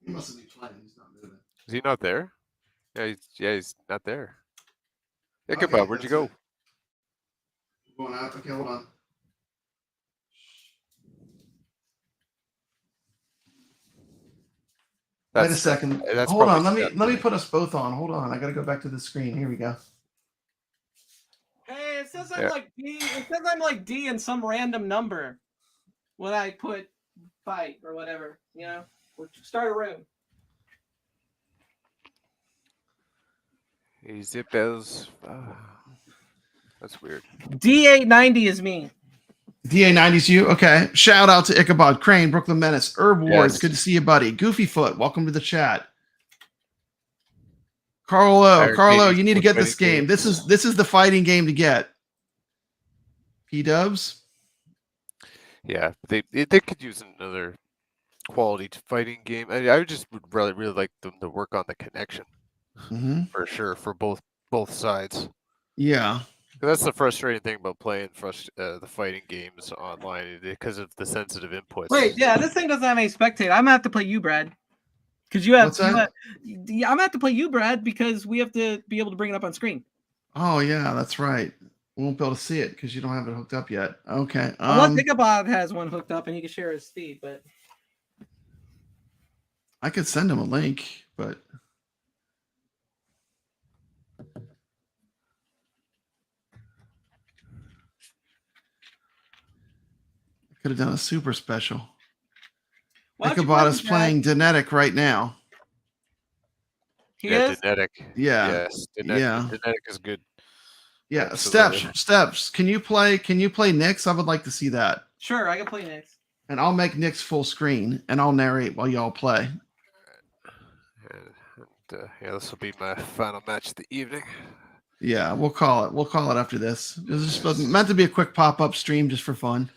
He mustn't be playing. He's not moving. Is he not there? Yeah, he's not there. Okay, Ichabod, where'd you that's go? it. Going out. Okay, hold on. Wait a That's second. that's Hold on. probably Let me put us both on. Hold on. I gotta go back to the screen. Here we go. Hey, it says I'm Yeah. like D. It says I'm like D in some random number when I put fight or whatever. You know, or start a room. Hey, zip bells. That's weird. D890 is me. DA90's you. Okay. Shout out to Ichabod, Crane, Brooklyn Menace, Herb Ward. It's Yes. good to see you, buddy. Goofyfoot, welcome to the chat. Carlo, you need to get this game. This is the fighting game to get. P-dubs. Yeah, they could use another quality fighting game. I would just really like them to work on the connection. Hmm. for sure for both sides. Yeah. That's the frustrating thing about playing the fighting games online because of the sensitive inputs. Wait, yeah, this thing doesn't have any spectator. I'm gonna have to play you, Brad. Because you have. What's that? Yeah, I'm gonna have to play you, Brad, because we have to be able to bring it up on screen. Oh yeah, that's right. We won't be able to see it because you don't have it hooked up yet. Okay. Unless Ichabod has one hooked up and he can share his feed, but I could send him a link, but I could have done a super special. why don't you Ichabod play is Brad? playing Genetic right now. He Yeah, is. Genetic. Yeah. Yes, Genetic is good. Yeah. Absolutely. Steps. Can you play Nyx? I would like to see that. Sure, I can play next. And I'll make Nyx full screen and I'll narrate while y'all play. Yeah, this will be my final match of the evening. Yeah, we'll call it. We'll call it after this. It was just meant to be a quick pop-up stream just for fun.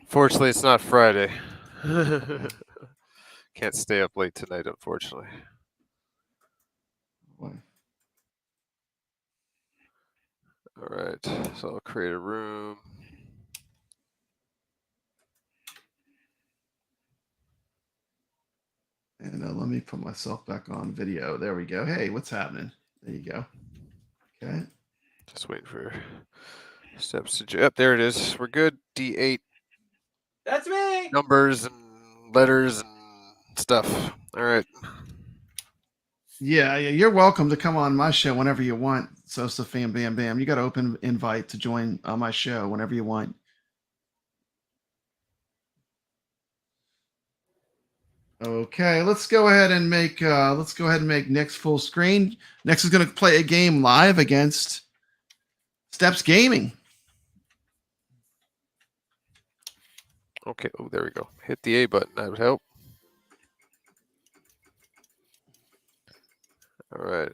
Fortunately, it's not Friday. Can't stay up late tonight, unfortunately. Boy. All right, so I'll create a room. And let me put myself back on video. There we go. Hey, what's happening? There you go. Okay. Just waiting for steps to yep, there it is. We're good. D8 That's me. numbers and letters and stuff. All right. Yeah, you're welcome to come on my show whenever you want. Sosa Fam Bam Bam. You got an open invite to join my show whenever you want. Okay, let's go ahead and make Nyx full screen. Nyx is going to play a game live against Steps Gaming. Okay. Oh, there we go. Hit the A button. That would help. All right.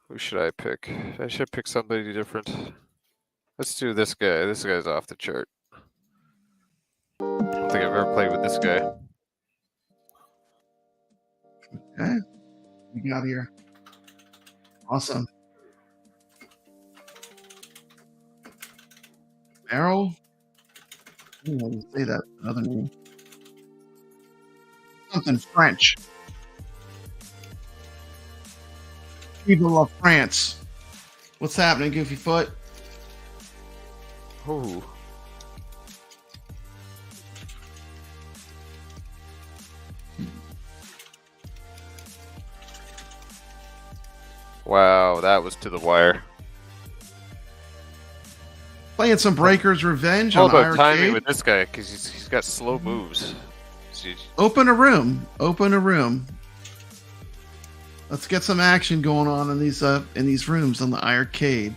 Who should I pick? I should pick somebody different. Let's do this guy. This guy's off the chart. I don't think I've ever played with this guy. Okay, we got here. Awesome. Errol? I don't know how to say that other name. Something French. People of France. What's happening, Goofy Foot? Ooh. Wow, that was to the wire. Playing some Breakers Revenge All on about timing iiRcade. with this guy because he's got slow moves. See, Open a room. Open a room. Let's get some action going on in these rooms on the iiRcade.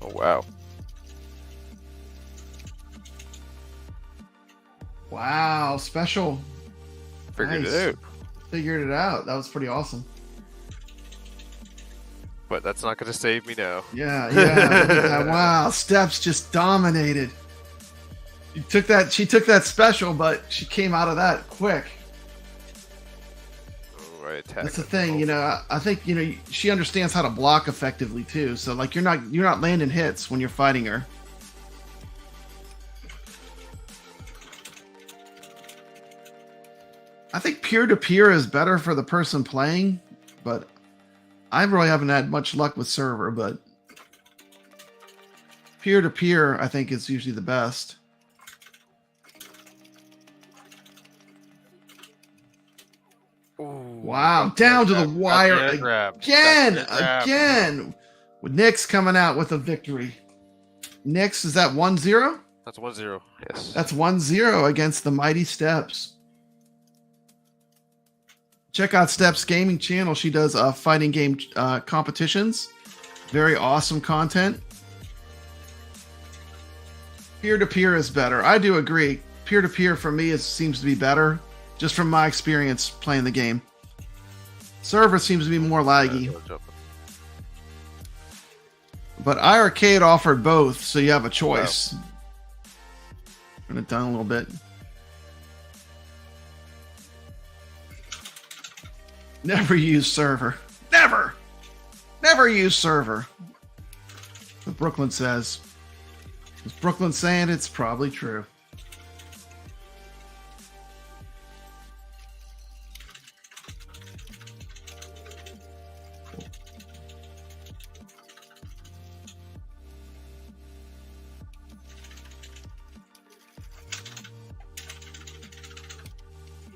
oh wow. Wow, special. Figured Nice. it out. Figured it out. That was pretty awesome. But that's not going to save me now. Yeah. Look at that. Wow, Steps just dominated. She took that special, but she came out of that quick. Oh, right, attack. That's the thing, I think she understands how to block effectively too. So like you're not landing hits when you're fighting her. I think peer-to-peer is better for the person playing, but I really haven't had much luck with server, but peer-to-peer I think is usually the best. Ooh, Wow, down to the wire again. With Nyx coming out with a victory. Nyx, is that 1-0? That's 1-0. Yes. That's 1-0 against the mighty Steps. Check out Steps Gaming channel. She does fighting game competitions. Very awesome content. Peer-to-peer is better. I do agree. Peer-to-peer for me seems to be better, just from my experience playing the game. Server seems to be more laggy. But iiRcade offered both, so you have a choice. Wow. Turn it down a little bit. Never use server. Never! Never use server. What Brooklyn says. Is Brooklyn saying it's probably true?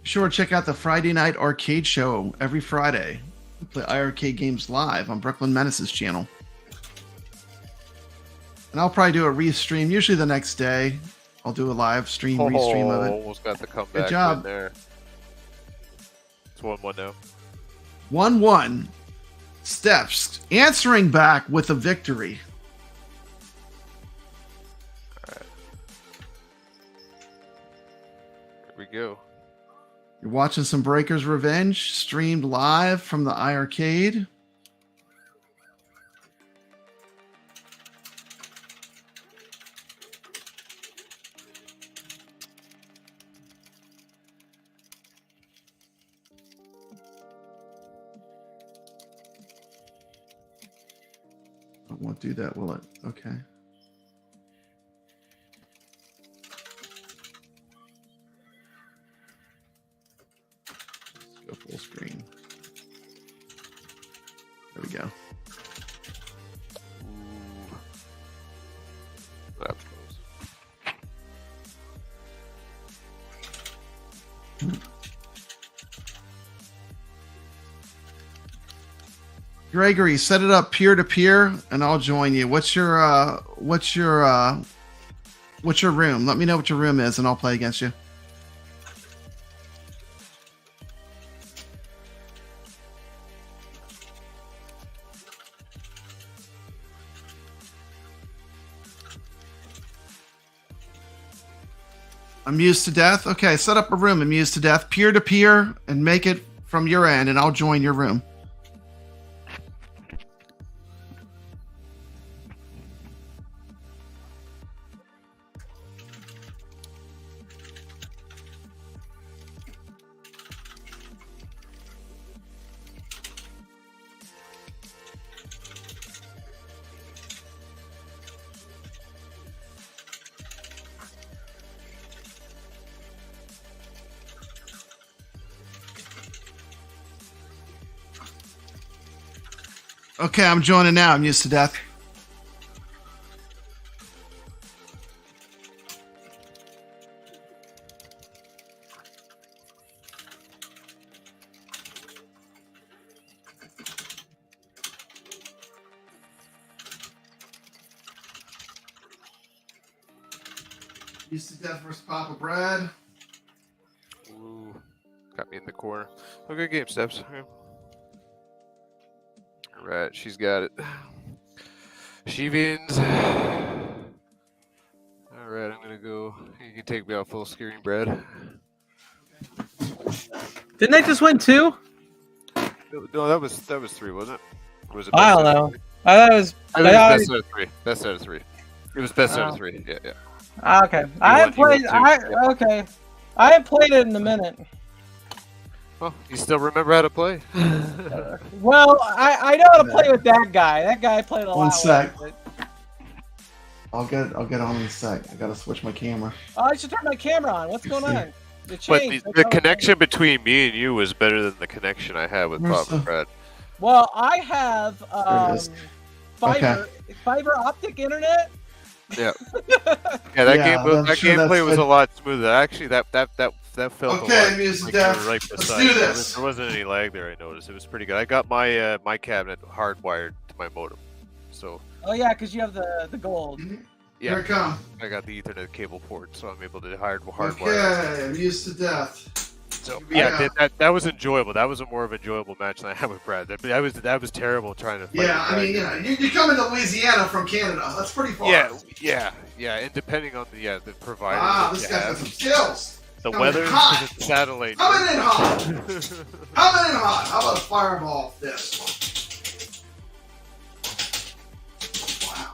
Sure, check out the Friday Night Arcade Show every Friday. We play iiRcade games live on Brooklyn Menace's channel. And I'll probably do a restream, usually the next day. I'll do a live stream, restream of it. Almost got the comeback. Good job. In there. It's 1-1 now. 1-1. Steps answering back with a victory. All right. Here we go. You're watching some Breakers Revenge streamed live from the iiRcade. It won't do that, will it? Okay. Go full screen. There we go. Ooh. That's close. Gregory, set it up peer to peer, and I'll join you. What's your room? Let me know what your room is, and I'll play against you. Amused to death. Okay, set up a room. Amused to death, peer to peer, and make it from your end, and I'll join your room. Okay, I'm joining now. I'm used to death. Used to death versus Papa Brad. Ooh, got me in the corner. Oh, good game, Steps. Okay. All right, she's got it. She wins. All right, I'm gonna go. You can take me out full screen, Brad. Didn't I just win 2? No, that was 3, wasn't it? Or was it I don't know. I thought it was. I think it was best out of 3. Best out of 3. It was best out of 3. Yeah, yeah. Okay. I haven't played. Okay. I haven't played it in a minute. Well, you still remember how to play? Well, I know how to play with that guy. That guy played a lot. One sec. With it. I'll get on in a sec. I gotta switch my camera. Oh, I should turn my camera on. What's going on? But the connection between me and you was better than the connection I had with Papa Brad. Well, I have fiber optic internet. Yeah. Yeah, that gameplay was a lot smoother. Actually, that felt okay, music death. Right Let's do this. There wasn't any lag there. I noticed it was pretty good. I got my my cabinet hardwired to my modem, so. Oh yeah, because you have the gold. Yeah, here it comes. I got the Ethernet cable port, so I'm able to hardwire. Okay, I'm used to death. So yeah, that was enjoyable. That was a more of an enjoyable match than I had with Brad. That was terrible trying to. Fight you come into Louisiana from Canada. That's pretty far. Yeah. And depending on the provider. Ah, this guy's got some skills. The weather, because it's satellite. Coming in hot. Coming in hot. How about a fireball this one? Wow.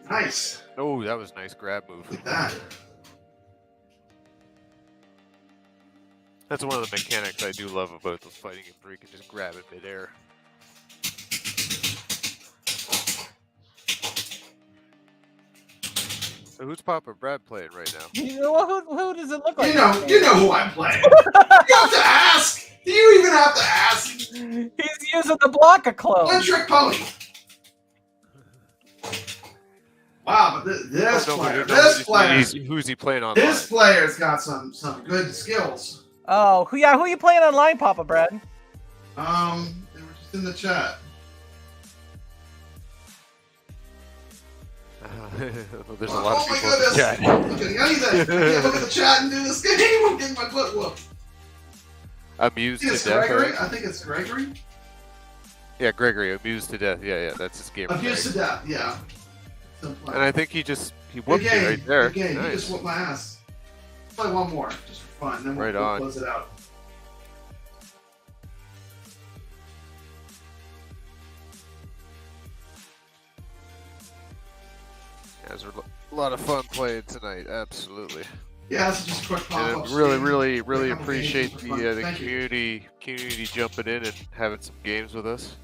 Nice. Oh, that was a nice grab move. Look at that. That's one of the mechanics I do love about those fighting games where you can just grab it midair. So who's Papa Brad playing right now? Who does it look like? You know who I'm playing. You have to ask. Do you even have to ask? He's using the block of clothes. One trick pony. Wow, but Who's he playing on? This player's got some good skills. Oh, who are you playing online, Papa Brad? They were just in the chat. There's a lot of people my in the chat. Look at anything. I can't look at the chat and do this game. I'm getting my butt whooped. Amused to death. Gregory? I think it's Gregory. Yeah, Gregory, amused to death. Yeah, that's his game. Amused to death, yeah. And I think he whooped you right there. Good game. Nice. He just whooped my ass. Play one more, just for fun. Then we'll close it out. Yeah, it was a lot of fun playing tonight. Absolutely. Yeah, this is just a quick pop-up. Really appreciate the community jumping in and having some games with us.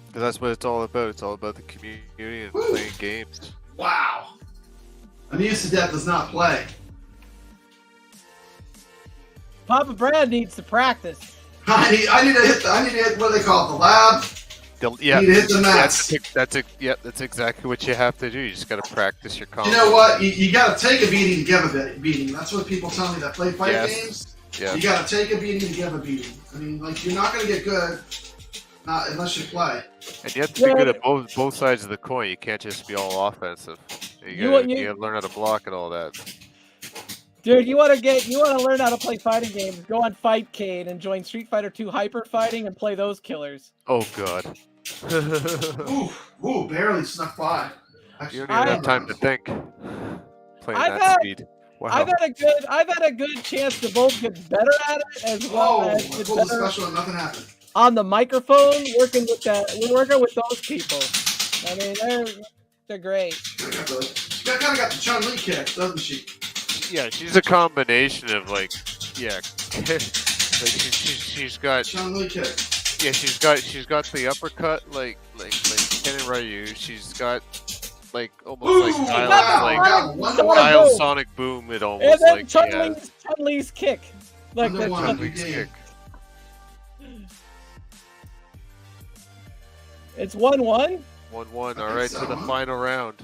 Because that's what it's all about. It's all about the community and playing games. Wow. Amused to death does not play. Papa Brad needs to practice. I need to hit what they call it, the lab. Yeah, you need to hit the mats. That's exactly what you have to do. You just got to practice your combo. You know what? You got to take a beating to give a beating. That's what people tell me that play fight games. Yeah. You got to take a beating to give a beating. I mean, like, you're not going to get good unless you play. And you have to be good at both sides of the coin. You can't just be all offensive. You got to learn how to block and all that. Dude, you want to learn how to play fighting games? Go on Fightcade and join Street Fighter 2 Hyper Fighting and play those killers. Oh god. Ooh, barely snuck by. Actually, you don't even have time to think. Playing speed. Wow. I've had a good chance to both get better at it as well as get better special and nothing happened. On the microphone. Working with those people. I mean, they're great. She kind of got the Chun-Li kick, doesn't she? Yeah, she's a combination of like she's got Chun-Li kick. Yeah, she's got the uppercut like Ken and Ryu. She's got like almost style Sonic Boom. It almost and then Chun-Li's kick, like the Chun-Li's kick. It's 1-1. 1-1. All right, to the final round.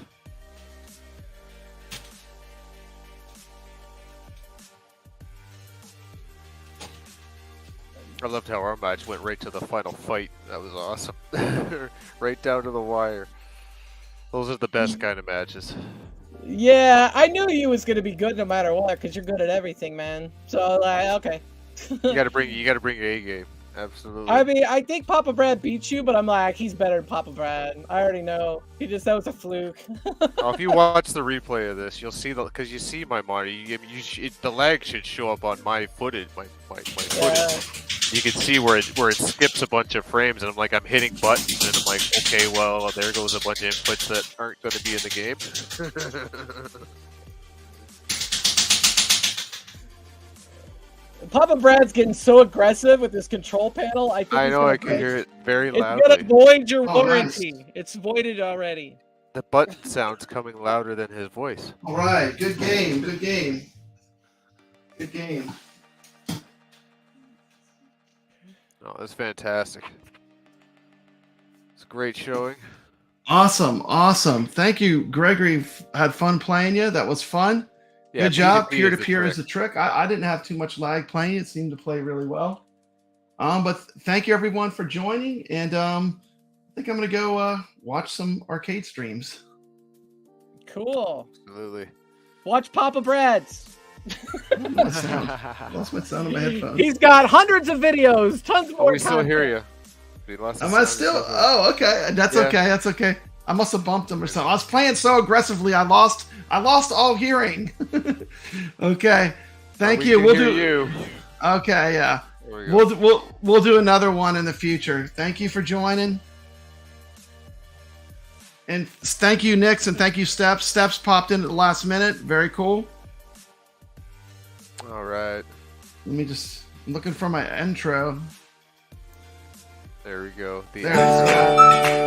I loved how our match went right to the final fight. That was awesome. Right down to the wire. Those are the best kind of matches. Yeah, I knew you was gonna be good no matter what, because you're good at everything, man. So okay. you gotta bring your A game. Absolutely. I mean, I think Papa Brad beats you, but I'm like, he's better than Papa Brad. I already know. That was a fluke. If you watch the replay of this, you'll see because you see my monitor. The lag should show up on my footage. My footage. You can see where it skips a bunch of frames, and I'm hitting buttons, and I'm like, okay, well, there goes a bunch of inputs that aren't going to be in the game. Papa Brad's getting so aggressive with his control panel. I know I can hear it very loudly. It's gonna void your warranty. Nice. It's voided already. The button sound's coming louder than his voice. All right, good game. Good game. Good game. Oh, that's fantastic. It's a great showing. Awesome. Thank you, Gregory. Had fun playing you. That was fun. Yeah, good job. Peer-to-peer is the trick. I didn't have too much lag playing. It seemed to play really well. But thank you everyone for joining. And I think I'm gonna go watch some arcade streams. Cool. Absolutely. Watch Papa Brad's. Lost my sound on my headphones. He's got hundreds of videos, tons more. We still hear you. Am I still? Oh, okay. That's okay. That's okay. I must have bumped him or something. I was playing so aggressively, I lost all hearing. Okay. Thank you. We'll do you. Okay, yeah. We'll do another one in the future. Thank you for joining. And thank you, Nix, and thank you, Steps. Steps popped in at the last minute. Very cool. All right. Let me just looking for my intro. There we go. There it is.